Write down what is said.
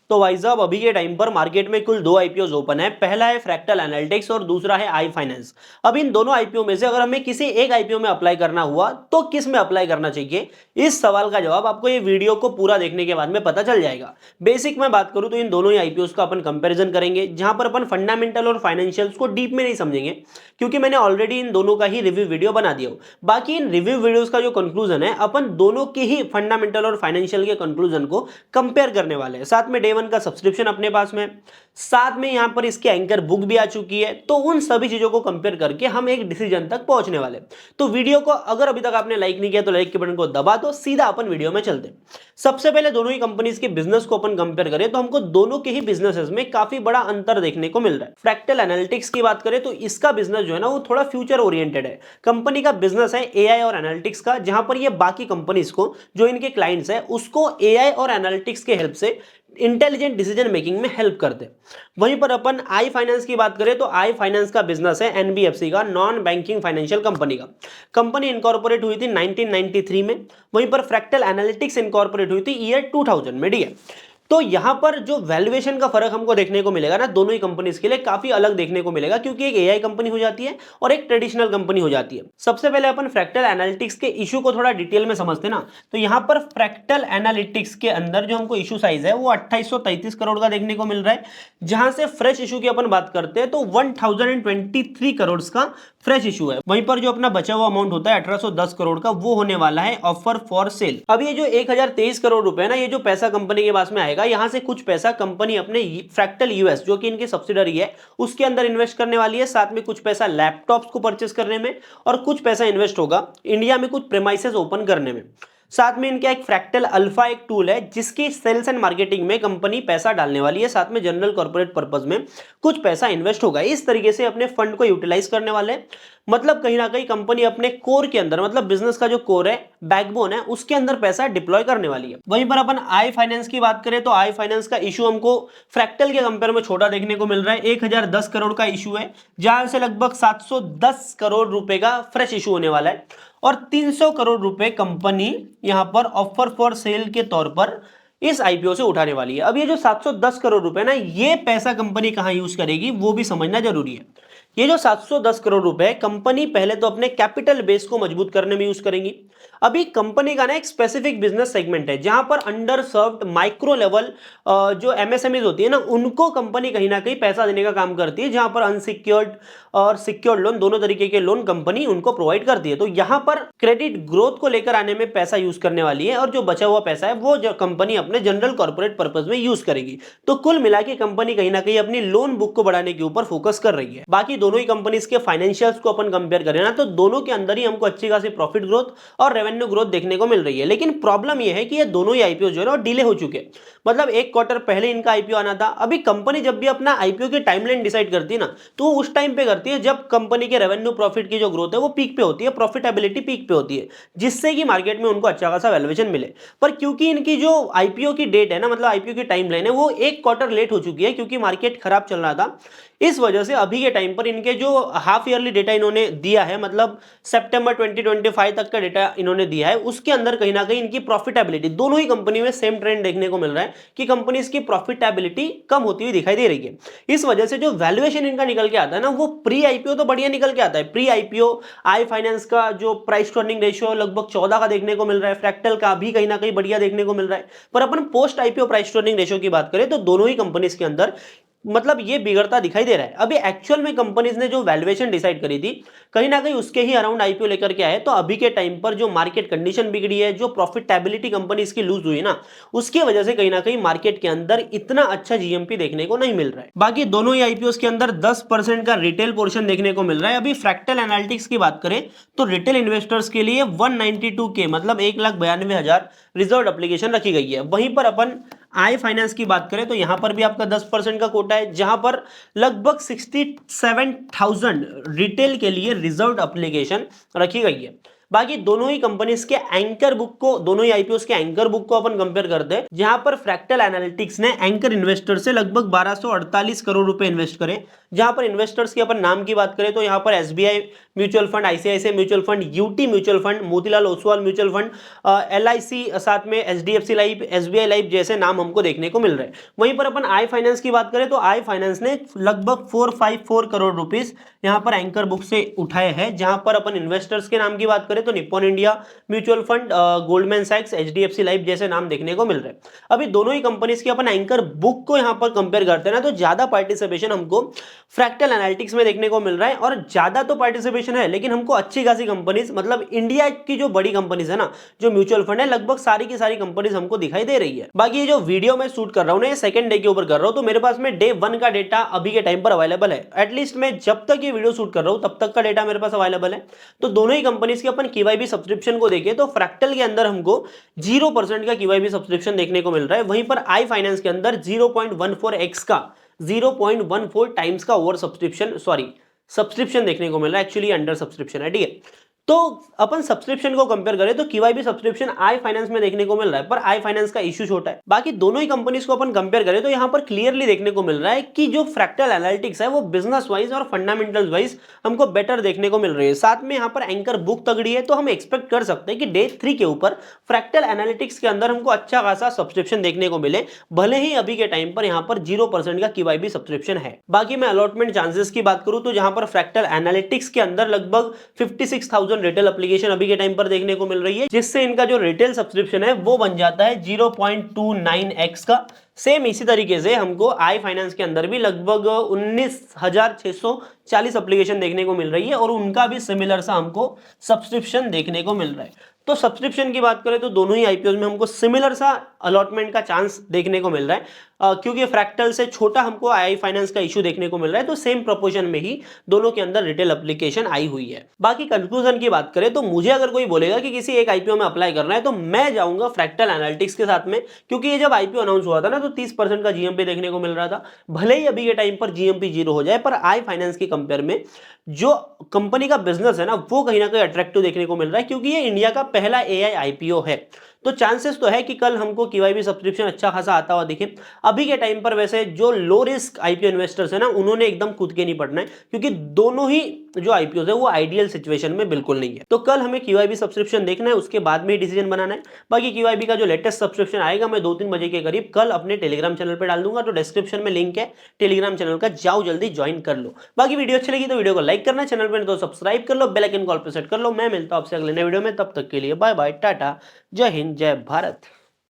तो भाई साहब अभी के टाइम पर मार्केट में कुल दो आईपीओ ओपन है। पहला है फ्रैक्टल एनालिटिक्स और दूसरा है आई फाइनेंस। अब इन दोनों आईपीओ में से अगर हमें किसी एक आईपीओ में अप्लाई करना हुआ तो किस में अप्लाई करना चाहिए, इस सवाल का जवाब आपको ये वीडियो को पूरा देखने के बाद में पता चल जाएगा। बेसिक मैं बात करूं तो इन दोनों ही आईपीओ का अपन कंपेरिजन करेंगे, जहां पर अपन फंडामेंटल और फाइनेंशियल्स को डीप में नहीं समझेंगे, क्योंकि मैंने ऑलरेडी इन दोनों का ही रिव्यू वीडियो बना दिया। बाकी इन रिव्यू वीडियोस का जो कंक्लूजन है, अपन दोनों के ही फंडामेंटल और फाइनेंशियल के कंक्लूजन को कंपेयर करने वाले हैं। साथ में डे वन का सब्सक्रिप्शन अपने पास में, साथ में यहां पर इसकी एंकर बुक भी आ चुकी है। तो उन सभी चीजों को कंपेयर करके हम एक डिसीजन तक पहुंचने वाले। तो वीडियो को अगर अभी तक आपने लाइक नहीं किया तो लाइक के बटन को दबा दो, सीधा अपन वीडियो में चलते हैं। सबसे पहले दोनों ही कंपनीज के बिजनेस को अपन कंपेयर करें तो हमको दोनों के ही बिजनेसेस में काफी बड़ा अंतर देखने को मिल रहा है। फ्रैक्टल एनालिटिक्स की बात करें तो इसका बिजनेस जो है ना वो थोड़ा फ्यूचर ओरिएंटेड है। कंपनी का बिजनेस है एआई और एनालिटिक्स का, जहां पर ये बाकी कंपनीज को जो इनके क्लाइंट्स है उसको एआई और एनालिटिक्स के हेल्प से इंटेलिजेंट डिसीजन मेकिंग में हेल्प करते हैं। वहीं पर अपन आई फाइनेंस की बात करें तो आई फाइनेंस का बिजनेस है एनबीएफसी का, नॉन बैंकिंग फाइनेंशियल कंपनी का। कंपनी इनकॉर्पोरेट हुई थी 1993 में। वहीं पर फ्रैक्टल एनालिटिक्स इनकॉर्पोरेट हुई थी ईयर 2000 में। ठीक है, तो यहां पर जो वैल्यूएशन का फर्क हमको देखने को मिलेगा ना, दोनों ही कंपनीज के लिए काफी अलग देखने को मिलेगा, क्योंकि एक एआई कंपनी हो जाती है और एक ट्रेडिशनल कंपनी हो जाती है। सबसे पहले अपन फ्रैक्टल एनालिटिक्स के इशू को थोड़ा डिटेल में समझते ना, तो यहां पर फ्रैक्टल एनालिटिक्स के अंदर जो हमको इशू साइज है वो 2833 करोड़ का देखने को मिल रहा है। जहां से फ्रेश इशू की अपन बात करते हैं तो 1023 करोड़ का फ्रेश इशू है। वहीं पर जो अपना बचा हुआ अमाउंट होता है 1810 करोड़ का, वो होने वाला है ऑफर फॉर सेल। अब ये जो 1023 करोड़ रुपए ना, ये जो पैसा कंपनी के पास में आएगा, यहां से कुछ पैसा कंपनी अपने फ्रैक्टल यूएस जो कि इनकी सब्सिडरी है उसके अंदर इन्वेस्ट करने वाली है। साथ में कुछ पैसा लैपटॉप्स को परचेस करने में और कुछ पैसा इन्वेस्ट होगा इंडिया में कुछ प्रेमाइसेस ओपन करने में। साथ में इनका एक फ्रैक्टल अल्फा एक टूल है जिसकी सेल्स एंड मार्केटिंग में कंपनी पैसा डालने वाली है। साथ में जनरल कॉर्पोरेट पर्पस में कुछ पैसा इन्वेस्ट होगा। इस तरीके से अपने फंड को यूटिलाइज करने वाले हैं। मतलब कहीं ना कहीं कंपनी अपने कोर के अंदर, मतलब बिजनेस का जो कोर है, बैकबोन है, उसके अंदर पैसा डिप्लॉय करने वाली है। वहीं पर अपन आई फाइनेंस की बात करें तो आई फाइनेंस का इशू हमको फ्रैक्टल के कंपेयर में छोटा देखने को मिल रहा है। 1010 करोड़ का इशू है, जहां से लगभग 710 करोड़ रुपए का फ्रेश इशू होने वाला है और 300 करोड़ रुपए कंपनी यहां पर ऑफर फॉर सेल के तौर पर इस आईपीओ से उठाने वाली है। अब ये जो 710 करोड़ रुपए ना, ये पैसा कंपनी कहां यूज करेगी वो भी समझना जरूरी है। ये जो 710 करोड़ रुपए है, कंपनी पहले तो अपने कैपिटल बेस को मजबूत करने में यूज करेंगी। अभी कंपनी का ना एक स्पेसिफिक बिजनेस सेगमेंट है जहां पर अंडर सर्व्ड माइक्रो लेवल जो एमएसएमईज होती है ना, उनको कंपनी कहीं ना कहीं पैसा देने का काम करती है, जहां पर अनसिक्योर्ड और सिक्योर्ड लोन, दोनों तरीके के लोन कंपनी उनको प्रोवाइड करती है। तो यहां पर क्रेडिट ग्रोथ को लेकर आने में पैसा यूज करने वाली है और जो बचा हुआ पैसा है वो जो कंपनी अपने जनरल कॉर्पोरेट पर्पस में यूज करेगी। तो कुल मिला के कंपनी कहीं ना कहीं अपनी लोन बुक को बढ़ाने के ऊपर फोकस कर रही है। बाकी दोनों ही कंपनीज के फाइनेंशियल्स को अपन कंपेयर करें ना, तो दोनों के अंदर ही हमको अच्छी खासी प्रॉफिट ग्रोथ और रेवेन्यू ग्रोथ देखने को मिल रही है। लेकिन प्रॉब्लम यह है कि ये दोनों ही आईपीओ जो है ना डिले हो चुके हैं। मतलब एक क्वार्टर पहले इनका आईपीओ आना था। अभी कंपनी जब भी अपना आईपीओ की टाइमलाइन डिसाइड करती है ना, तो उस टाइम पे करती है जब कंपनी के रेवेन्यू प्रॉफिट की जो ग्रोथ है वो पीक पे होती है, प्रॉफिटेबिलिटी पीक पे होती है, जिससे कि मार्केट में उनको अच्छा खासा वैल्यूएशन मिले। पर क्योंकि इनकी जो आईपीओ की डेट है ना, मतलब आईपीओ की टाइमलाइन है, वो एक क्वार्टर लेट हो चुकी है क्योंकि मार्केट खराब चल रहा था। इस वजह से अभी के टाइम पर इनके जो हाफ ईयरली डेटा इन्होंने दिया है, मतलब सितंबर 2025 तक का डेटा इन्होंने दिया है, उसके अंदर कहीं ना कहीं इनकी प्रॉफिटेबिलिटी, दोनों ही कंपनी में सेम ट्रेंड देखने को मिल रहा है कि कंपनीज की प्रॉफिटेबिलिटी कम होती हुई दिखाई दे रही है। इस वजह से जो वैल्यूएशन इनका निकल के आता है ना, वो प्री आईपीओ तो बढ़िया निकल के आता है। प्री आईपीओ आई फाइनेंस का जो प्राइस टू अर्निंग रेशियो लगभग 14 का देखने को मिल रहा है, फ्रैक्टल का भी कहीं ना कहीं बढ़िया देखने को मिल रहा है। पर अपन post IPO price to earning ratio की बात करें तो दोनों ही कंपनीज के अंदर मतलब ये बिगड़ता दिखाई दे रहा है। अभी एक्चुअल में कंपनीज ने जो वैल्यूएशन डिसाइड करी थी, कहीं ना कहीं उसके ही अराउंड आईपीओ लेकर के आए। तो अभी के टाइम पर जो मार्केट कंडीशन बिगड़ी है, जो प्रॉफिटेबिलिटी कंपनीज की लूज हुई ना, उसकी वजह से कहीं ना कहीं मार्केट के अंदर इतना अच्छा जीएमपी देखने को नहीं मिल रहा है। बाकी दोनों ही आईपीओ के अंदर 10% का रिटेल पोर्शन देखने को मिल रहा है। अभी फ्रैक्टल एनालिटिक्स की बात करें तो रिटेल इन्वेस्टर्स के लिए 192 के मतलब 1,92,000 रिजर्व एप्लीकेशन रखी गई है। वहीं पर अपन आई फाइनेंस की बात करें तो यहां पर भी आपका 10% का कोटा है, जहां पर लगभग 67,000 रिटेल के लिए रिजर्व एप्लीकेशन रखी गई है। बाकी दोनों ही कंपनीज के एंकर बुक को, दोनों ही आईपीओस के एंकर बुक को अपन कंपेयर करते हैं, जहां पर फ्रैक्टल एनालिटिक्स ने एंकर इन्वेस्टर से लगभग 1248 करोड़ रुपए इन्वेस्ट करे। जहां पर इन्वेस्टर्स की अपन नाम की बात करें तो यहां पर SBI mutual fund, ICICI mutual fund, UT mutual fund, Motilal Oswal mutual fund, LIC, साथ में एचडीएफसी लाइफ, एसबीआई लाइफ जैसे नाम हमको देखने को मिल रहे हैं। वहीं पर अपन आई फाइनेंस की बात करें तो आई फाइनेंस ने लगभग 454 करोड़ रुपीस यहां पर एंकर बुक से उठाए हैं। जहां पर अपन इन्वेस्टर्स के नाम की बात करें तो Nippon India mutual fund, Goldman सैक्स, एचडीएफसी लाइफ जैसे नाम देखने को मिल रहे हैं। अभी दोनों ही कंपनीज की अपन एंकर बुक को यहां पर कंपेयर करते हैं ना, तो ज्यादा पार्टिसिपेशन हमको फ्रैक्टल एनालिटिक्स में देखने को मिल रहा है। और ज्यादा तो पार्टिसिपेशन है, लेकिन हमको अच्छी खासी कंपनीज, मतलब इंडिया की जो बड़ी कंपनीज है ना, जो म्यूचुअल फंड है, लगभग सारी की सारी कंपनीज हमको दिखाई दे रही है। बाकी ये जो वीडियो मैं शूट कर रहा हूं ना, ये सेकंड डे के ऊपर कर रहा हूं, तो मेरे पास में डे 1 का डेटा अभी के टाइम पर अवेलेबल है। एटलीस्ट मैं जब तक ये वीडियो शूट कर रहा हूं तब तक का डेटा मेरे पास अवेलेबल है। तो दोनों ही कंपनीज के अपन केवाईबी सब्सक्रिप्शन को देखें तो फ्रैक्टल के अंदर हमको 0% का केवाईबी सब्सक्रिप्शन देखने को मिल रहा है। वहीं पर आई फाइनेंस के अंदर 0.14x का, 0.14 टाइम्स का ओवर सब्सक्रिप्शन देखने को मिल रहा है। एक्चुअली अंडर सब्सक्रिप्शन है, ठीक है। तो अपन सब्सक्रिप्शन को कंपेयर करें तो केवाईबी सब्सक्रिप्शन आई फाइनेंस में देखने को मिल रहा है, पर आई फाइनेंस का इशू छोटा है। बाकी दोनों ही कंपनीज को अपन कंपेयर करें तो यहां पर क्लियरली देखने को मिल रहा है कि जो फ्रैक्टल एनालिटिक्स है वो बिजनेस वाइज और फंडामेंटल वाइज हमको बेटर देखने को मिल रही है। साथ में यहां पर एंकर बुक तगड़ी है, तो हम एक्सपेक्ट कर सकते हैं कि डे 3 के ऊपर फ्रैक्टल एनालिटिक्स के अंदर हमको अच्छा खासा सब्सक्रिप्शन देखने को मिले, भले ही अभी के टाइम पर यहां पर 0% का केवाईबी सब्सक्रिप्शन है। बाकी मैं अलॉटमेंट चांसेस की बात करूं तो जहां पर फ्रैक्टल एनालिटिक्स के अंदर लगभग 56,000 रिटेल एप्लीकेशन अभी के टाइम पर देखने को मिल रही है, जिससे इनका जो रिटेल सब्सक्रिप्शन है वो बन जाता है 0.29x का। सेम इसी तरीके से हमको आई फाइनेंस के अंदर भी लगभग 19,640 एप्लीकेशन देखने को मिल रही है, और उनका भी सिमिलर सा हमको सब्सक्रिप्शन देखने को मिल रहा है। तो सब्सक्रिप्शन की बात करें तो दोनों ही आईपीओ में हमको सिमिलर सा अलॉटमेंट का चांस देखने को मिल रहा है, क्योंकि फ्रैक्टल से छोटा हमको आई फाइनेंस का इशू देखने को मिल रहा है, तो सेम प्रोपोर्शन में ही दोनों के अंदर रिटेल एप्लीकेशन आई हुई है। बाकी कंक्लूजन की बात करें तो मुझे अगर कोई बोलेगा कि किसी एक आईपीओ में अप्लाई करना है तो मैं जाऊंगा फ्रैक्टल एनालिटिक्स के साथ में, क्योंकि ये जब आईपीओ अनाउंस हुआ था ना तो 30% का जीएमपी देखने को मिल रहा था। भले ही अभी के टाइम पर जीएमपी 0 हो जाए, पर आई फाइनेंस की कंपेयर में जो कंपनी का बिजनेस है ना वो कहीं ना कहीं अट्रैक्टिव देखने को मिल रहा है, क्योंकि ये इंडिया का पहला एआई आईपीओ है। तो चांसेस तो है कि कल हमको केवाईबी सब्सक्रिप्शन अच्छा खासा आता हुआ दिखे। अभी के टाइम पर वैसे जो लो रिस्क आईपीओ इन्वेस्टर्स है ना, उन्होंने एकदम कूद के नहीं पड़ना है, क्योंकि दोनों ही जो आईपीओ है वो आइडियल सिचुएशन में बिल्कुल नहीं है। तो कल हमें केवाईबी सब्सक्रिप्शन देखना है, उसके बाद में ही डिसीजन बनाना है। बाकी केवाईबी का जो लेटेस्ट सब्सक्रिप्शन आएगा मैं 2-3 बजे के करीब कल अपने टेलीग्राम चैनल पर डाल दूंगा, तो डिस्क्रिप्शन में लिंक है टेलीग्राम चैनल का, जाओ जल्दी ज्वाइन कर लो। बाकी वीडियो अच्छी लगी तो वीडियो को लाइक करना, चैनल पर तो सब्सक्राइब कर लो, बेल आइकन कॉल पर सेट कर लो। मैं मिलता हूं आपसे अगले नए वीडियो में, तब तक के लिए बाय बाय, टाटा, जय हिंद, जय भारत।